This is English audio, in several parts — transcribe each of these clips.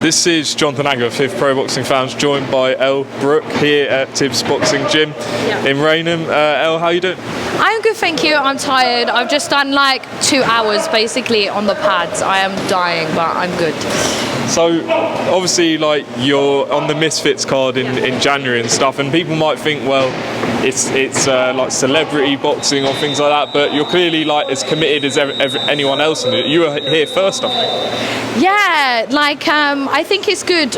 This is Jonathan Agger, 5th Pro Boxing Fans, joined by Elle Brooke here at Tibbs Boxing Gym in Rainham. Elle, how you doing? I'm good, thank you. I'm tired. I've just done like 2 hours basically on the pads. I am dying, but I'm good. So obviously, like, you're on the Misfits card in January and stuff, and people might think, well, it's like celebrity boxing or things like that, but you're clearly like as committed as anyone else in it. You were here first, I think. Yeah, like I think it's good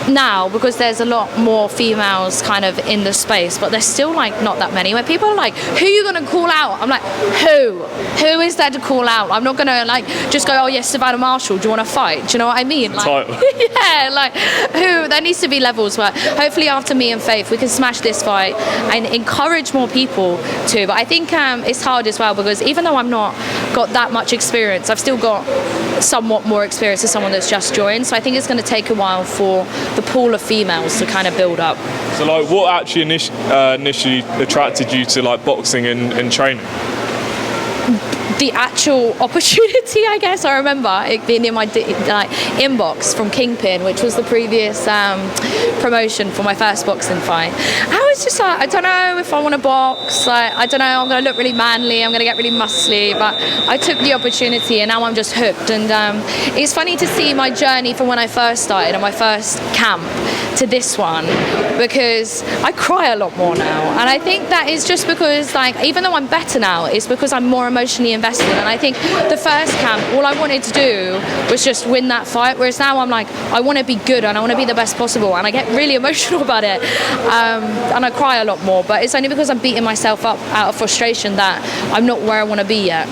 now because there's a lot more females kind of in the space, but there's still like not that many. When people are like, who are you gonna call out? I'm like, who is there to call out? I'm not gonna like just go, oh yes, Savannah Marshall, do you want to fight? Do you know what I mean? Like, yeah, like who? There needs to be levels, but hopefully after me and Faith we can smash this fight and encourage more people to. But I think it's hard as well because even though I'm not got that much experience, I've still got somewhat more experience as someone that's just joined, so I think it's going to take a while for the pool of females to kind of build up. So like, what actually initially attracted you to like boxing and training? The actual opportunity, I guess. I remember it being in my inbox from Kingpin, which was the previous promotion for my first boxing fight. I was just like, I don't know if I want to box. Like, I don't know, I'm going to look really manly, I'm going to get really muscly, but I took the opportunity and now I'm just hooked. And it's funny to see my journey from when I first started and my first camp to this one, because I cry a lot more now, and I think that is just because, like, even though I'm better now, it's because I'm more emotionally invested. And I think the first camp, all I wanted to do was just win that fight, whereas now I'm like, I want to be good and I want to be the best possible, and I get really emotional about it, and I cry a lot more, but it's only because I'm beating myself up out of frustration that I'm not where I want to be yet.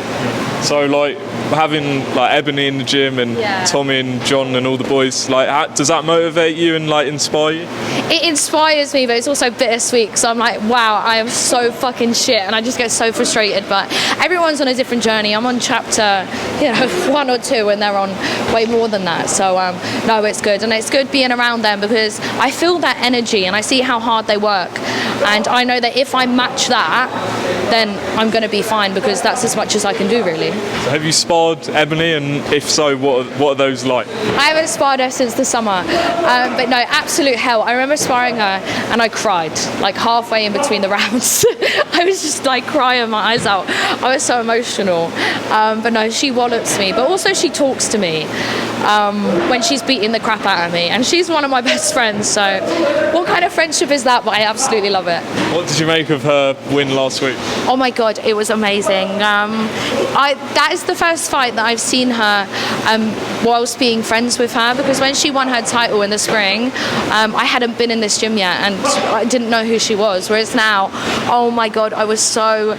So like, having like Ebony in the gym and Tommy and John and all the boys, like, does that motivate you and like inspire you? It inspires me, but it's also bittersweet because I'm like, wow, I am so fucking shit, and I just get so frustrated. But everyone's on a different journey. I'm on chapter 1 or 2 and they're on way more than that. So no, it's good, and it's good being around them because I feel that energy and I see how hard they work, and I know that if I match that, then I'm going to be fine, because that's as much as I can do, really. So have you sparred Ebony, and if so, what are those like? I haven't sparred her since the summer, but no, absolute hell. I remember sparring her and I cried like halfway in between the rounds. I was just like crying my eyes out. I was so emotional, but no, she wallops me, but also she talks to me when she's beating the crap out of me, and she's one of my best friends, so what kind of friendship is that? But I absolutely love it. What did you make of her win last week? Oh my god, it was amazing. That is the first fight that I've seen her whilst being friends with her, because when she won her title in the spring, I hadn't been in this gym yet and I didn't know who she was, whereas now, oh my god, I was so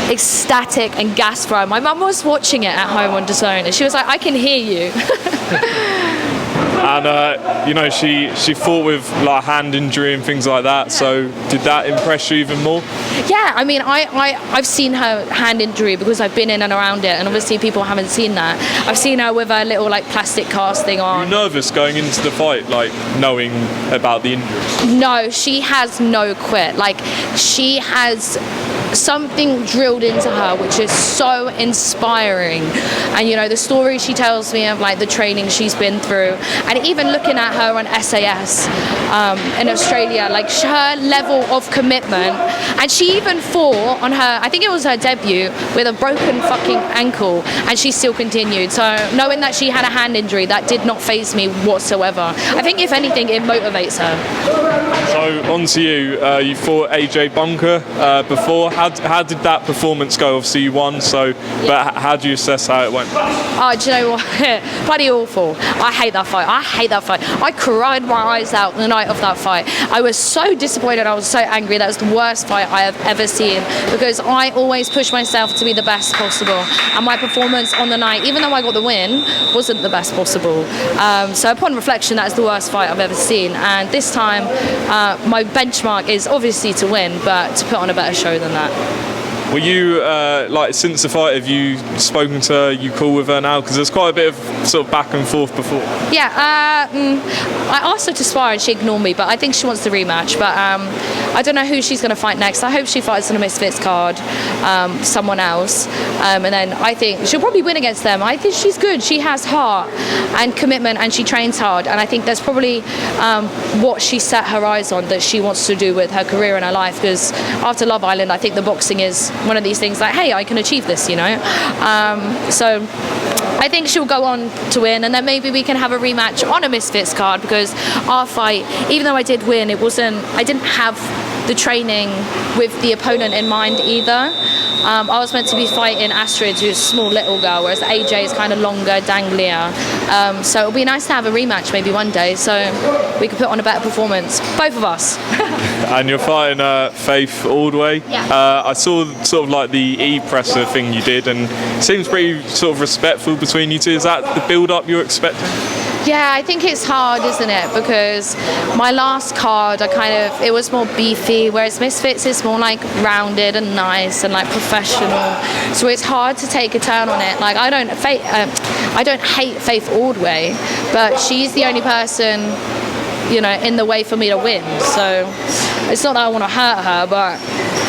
ecstatic and gassed for her. My mum was watching it at home on DAZN and she was like, I can hear you. And you know, she fought with like hand injury and things like that, so did that impress you even more? Yeah, I mean, I've seen her hand injury because I've been in and around it, and obviously people haven't seen that. I've seen her with a little like plastic cast thing on. Were you nervous going into the fight, like knowing about the injury? No, she has no quit. Like, she has something drilled into her which is so inspiring, and you know, the story she tells me of like the training she's been through, and even looking at her on SAS in Australia, like her level of commitment. And she even fought on her, I think it was her debut, with a broken fucking ankle, and she still continued. So knowing that she had a hand injury, that did not faze me whatsoever. I think if anything, it motivates her. So on to you. You fought AJ Bunker before. How did that performance go? Obviously you won, so but how do you assess how it went? Oh, do you know what? Bloody awful. I hate that fight. I cried my eyes out the night of that fight. I was so disappointed. I was so angry. That was the worst fight I have ever seen, because I always push myself to be the best possible, and my performance on the night, even though I got the win, wasn't the best possible. So upon reflection, that is the worst fight I've ever seen, and this time my benchmark is obviously to win, but to put on a better show than that. Were you like since the fight? Have you spoken to her? You cool with her now? Because there's quite a bit of sort of back and forth before. Yeah, I asked her to spar and she ignored me, but I think she wants the rematch. But I don't know who she's going to fight next. I hope she fights on a Misfits card, someone else, and then I think she'll probably win against them. I think she's good. She has heart and commitment, and she trains hard. And I think that's probably what she set her eyes on, that she wants to do with her career and her life. Because after Love Island, I think the boxing is one of these things like, hey, I can achieve this, you know. So I think she'll go on to win, and then maybe we can have a rematch on a Misfits card, because our fight, even though I did win, I didn't have the training with the opponent in mind either. I was meant to be fighting Astrid, who's a small little girl, whereas AJ is kind of longer, danglier. So it'll be nice to have a rematch maybe one day, so we could put on a better performance, both of us. And you're fighting Faith Ordway. Yeah. I saw sort of like the E-presser thing you did, and it seems pretty sort of respectful between you two. Is that the build-up you're expecting? Yeah, I think it's hard, isn't it? Because my last card, it was more beefy, whereas Misfits is more like rounded and nice and like professional. So it's hard to take a turn on it. Like I don't hate Faith Ordway, but she's the only person, you know, in the way for me to win. So it's not that I want to hurt her, but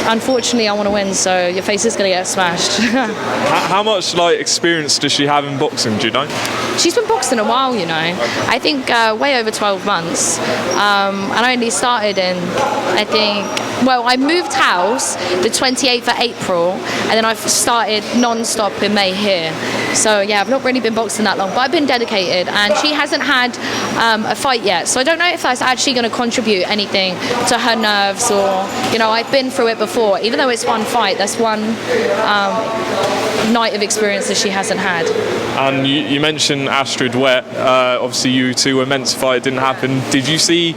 unfortunately I want to win, so your face is going to get smashed. How much like experience does she have in boxing, do you know? She's been boxing a while, you know. I think way over 12 months. And I only started in, I moved house the 28th of April, and then I've started non-stop in May here. So yeah, I've not really been boxing that long, but I've been dedicated, and she hasn't had a fight yet. So I don't know if that's actually going to contribute anything to her nerves, or, you know, I've been through it before. Even though it's one fight, that's one night of experience that she hasn't had. And you mentioned Astrid Wett. Obviously you two were meant to fight, it didn't happen. Did you see,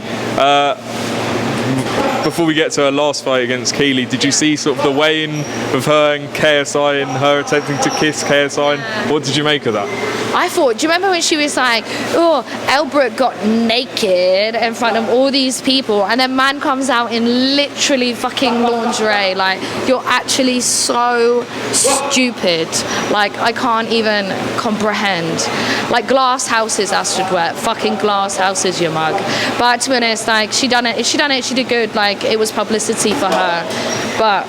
before we get to her last fight against Keely, did you see sort of the weigh-in of her and KSI, and her attempting to kiss KSI? And what did you make of that? I thought, do you remember when she was like, oh, Elle Brooke got naked in front of all these people, and then man comes out in literally fucking lingerie? Like, you're actually so stupid. Like, I can't even comprehend. Like, glass houses, Astrid Wett. Fucking glass houses, you mug. But to be honest, like, she done it. If she done it, she did good. Like, it was publicity for her. But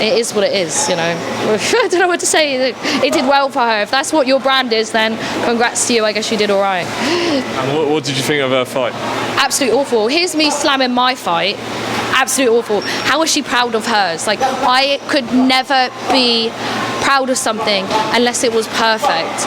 it is what it is, you know. I don't know what to say. It did well for her. If that's what your brand is, then congrats to you. I guess you did all right. And what did you think of her fight? Absolutely awful. Here's me slamming my fight. Absolutely awful. How is she proud of hers? Like, I could never be proud of something unless it was perfect.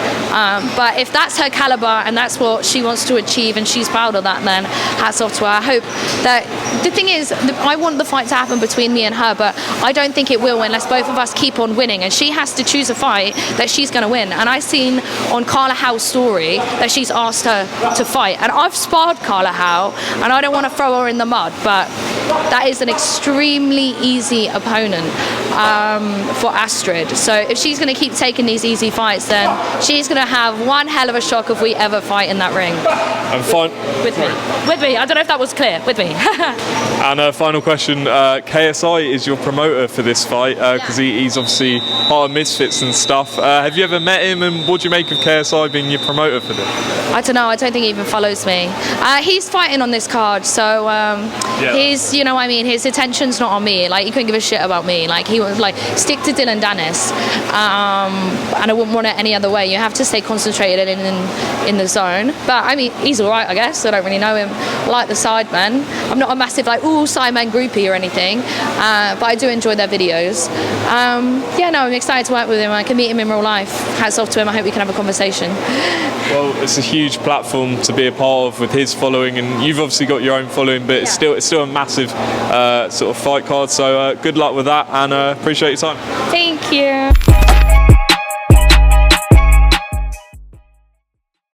But if that's her caliber and that's what she wants to achieve and she's proud of that, then hats off to her. I hope that, the thing is, I want the fight to happen between me and her, but I don't think it will unless both of us keep on winning, and she has to choose a fight that she's going to win. And I've seen on Carla Howe's story that she's asked her to fight, and I've sparred Carla Howe, and I don't want to throw her in the mud, but that is an extremely easy opponent for Astrid. So if she's going to keep taking these easy fights, then she's going to have one hell of a shock if we ever fight in that ring. And With me. I don't know if that was clear. With me. And a final question, KSI is your promoter for this fight, because he's obviously part of Misfits and stuff. Have you ever met him, and what do you make of KSI being your promoter for this? I don't know. I don't think he even follows me. He's fighting on this card, so he's, you know what I mean, his attention's not on me. Like, he couldn't give a shit about me. Like, he was like, stick to Dillon Danis. And I wouldn't want it any other way. You have to stay concentrated in the zone. But I mean, he's all right, I guess. I don't really know him. I like the Sidemen. I'm not a massive like Sidemen groupie or anything, but I do enjoy their videos. I'm excited to work with him. I can meet him in real life. Hats off to him. I hope we can have a conversation. Well, it's a huge platform to be a part of with his following, and you've obviously got your own following, but it's still a massive sort of fight card. So good luck with that, and appreciate your time. Thank you.